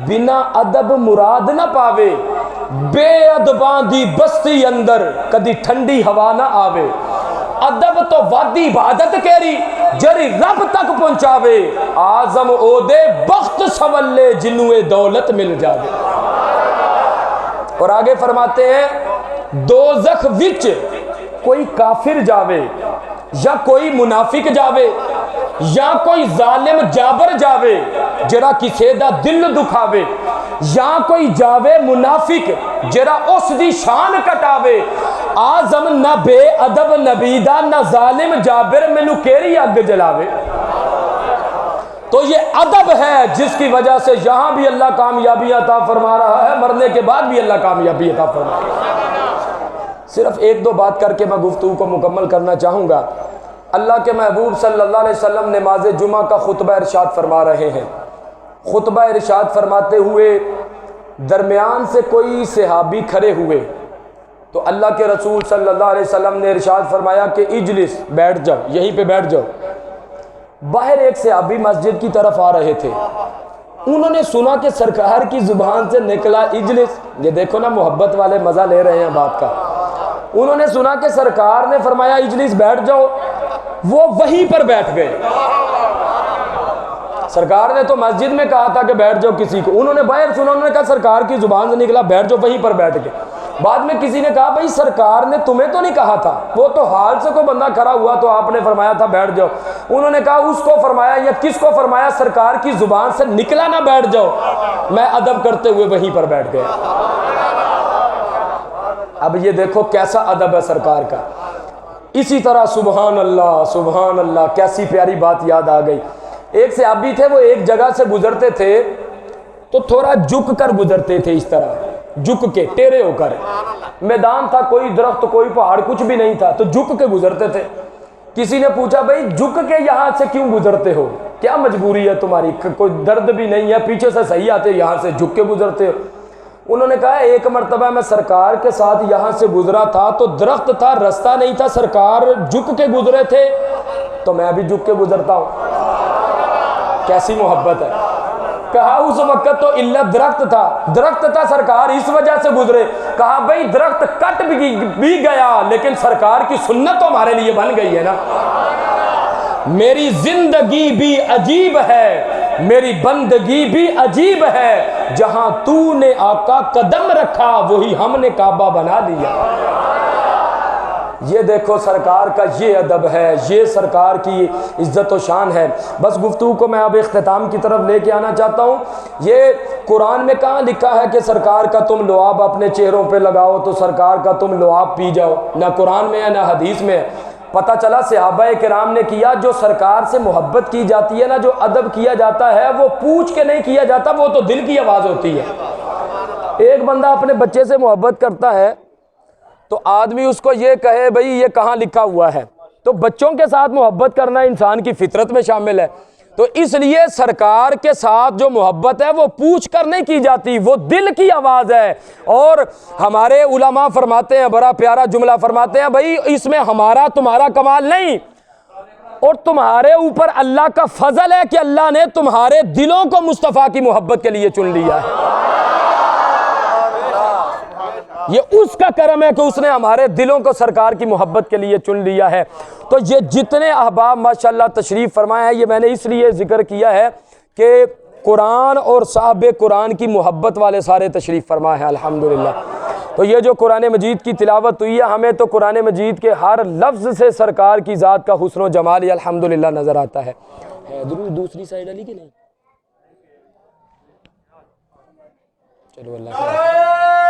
बिना अदब मुराद न पावे, बेअदबां दी बस्ती अंदर कदी ठंडी हवा ना आवे। अदब तो वादी इबादत केरी जरी रब तक पहुंचावे, आजम ओदे बख्त सवल्ले जिन्नुए दौलत मिल जावे। और आगे फरमाते हैं दोज़ख विच कोई काफिर जावे या कोई मुनाफिक जावे या कोई जालिम जाबर जावे जरा किसे दा दिल दुखावे, या कोई जावे मुनाफिक जरा उस दी शान कटावे। आजम ना बे अदब नबीदा ना जालिम जाबिर मैनू केरी अग जलावे। तो ये अदब है जिसकी वजह से यहां भी अल्लाह कामयाबियां अता फरमा रहा है, मरने के बाद भी अल्लाह कामयाबी अता फरमा रहा है। सिर्फ एक दो बात करके मैं गुफ्तगू को मुकम्मल करना चाहूँगा। अल्लाह के महबूब सल्लल्लाहु अलैहि वसल्लम नमाज जुमा का खुतबा इरशाद फरमा रहे हैं। खुतबा इरशाद फरमाते हुए दरमियान से कोई सहाबी खड़े हुए तो अल्लाह के रसूल सल्लल्लाहु अलैहि वसल्लम ने इरशाद फरमाया कि इजलिस, बैठ जाओ, यहीं पे बैठ जाओ। बाहर एक सहाबी मस्जिद की तरफ आ रहे थे, उन्होंने सुना कि सरकार की जुबान से निकला इजलिस। ये देखो ना, मोहब्बत वाले मजा ले रहे हैं बात का। उन्होंने सुना कि सरकार ने फरमाया इजलिस, बैठ जाओ, वो वहीं पर बैठ गए। सरकार ने तो मस्जिद में कहा था कि बैठ जाओ किसी को, उन्होंने बाहर सुना, उन्होंने कहा सरकार की जुबान से निकला बैठ जाओ, वहीं पर बैठ गए। बाद में किसी ने कहा भाई सरकार ने तुम्हें तो नहीं कहा था, वो तो हाल से कोई बंदा खड़ा हुआ तो आपने फरमाया था बैठ जाओ। उन्होंने कहा उसको फरमाया या किसको फरमाया, सरकार की जुबान से निकला ना बैठ जाओ, मैं अदब करते हुए वहीं पर बैठ गया। अब ये देखो कैसा अदब है सरकार का। इसी तरह सुबहान अल्लाह, कैसी प्यारी बात याद आ गई। एक सहाबी थे, वो एक जगह से गुजरते थे तो थोड़ा झुक कर गुजरते थे, इस तरह झुक के टेढ़े होकर। मैदान था, कोई दरख्त कोई पहाड़ कुछ भी नहीं था, तो झुक के गुजरते थे। किसी ने पूछा भाई झुक के यहाँ से क्यों गुजरते हो, क्या मजबूरी है तुम्हारी, कोई दर्द भी नहीं है, पीछे से सही आते, यहाँ से झुक के गुजरते हो। उन्होंने कहा एक मर्तबा मैं सरकार के साथ यहाँ से गुजरा था तो दरख्त था, रास्ता नहीं था, सरकार झुक के गुजरे थे तो मैं भी झुक के गुजरता हूँ। कैसी मोहब्बत है। कहा उस वक्त तो इल्लत दरख्त था, सरकार इस वजह से गुजरे। कहा भाई दरख्त कट भी गया लेकिन सरकार की सुन्नत तो हमारे लिए बन गई है ना। मेरी जिंदगी भी अजीब है, मेरी बंदगी भी अजीब है, जहां तूने आका कदम रखा वही हमने काबा बना दिया। ये देखो सरकार का ये अदब है, ये सरकार की इज्जत व शान है। बस गुफ्तगू को मैं अब इख्तिताम की तरफ लेके आना चाहता हूँ। ये कुरान में कहाँ लिखा है कि सरकार का तुम लुआब अपने चेहरों पे लगाओ तो सरकार का तुम लुआब पी जाओ, ना कुरान में है ना हदीस में है। पता चला सहाबाए किराम ने किया। जो सरकार से मोहब्बत की जाती है ना, जो अदब किया जाता है वो पूछ के नहीं किया जाता, वो तो दिल की आवाज़ होती है। एक बंदा अपने बच्चे से मोहब्बत करता है तो आदमी उसको ये कहे भाई ये कहाँ लिखा हुआ है, तो बच्चों के साथ मोहब्बत करना इंसान की फितरत में शामिल है। तो इसलिए सरकार के साथ जो मोहब्बत है वो पूछ कर नहीं की जाती, वो दिल की आवाज़ है। और हमारे उलमा फरमाते हैं, बड़ा प्यारा जुमला फरमाते हैं, भाई इसमें हमारा तुम्हारा कमाल नहीं, और तुम्हारे ऊपर अल्लाह का फजल है कि अल्लाह ने तुम्हारे दिलों को मुस्तफ़ा की मोहब्बत के लिए चुन लिया है। ये उसका करम है कि उसने हमारे दिलों को सरकार की मोहब्बत के लिए चुन लिया है। तो ये जितने अहबाब माशाल्लाह तशरीफ़ फरमाए हैं, ये मैंने इसलिए ज़िक्र किया है कि कुरान और साहब कुरान की मोहब्बत वाले सारे तशरीफ़ फरमा है अल्हम्दुलिल्लाह। तो ये जो कुरान मजीद की तिलावत हुई है, हमें तो कुरान मजीद के हर लफ्ज़ से सरकार की ज़ात का हुस्न व जमाल अल्हम्दुलिल्लाह नज़र आता है। दूसरी साइड अली की नहीं, चलो अल्लाह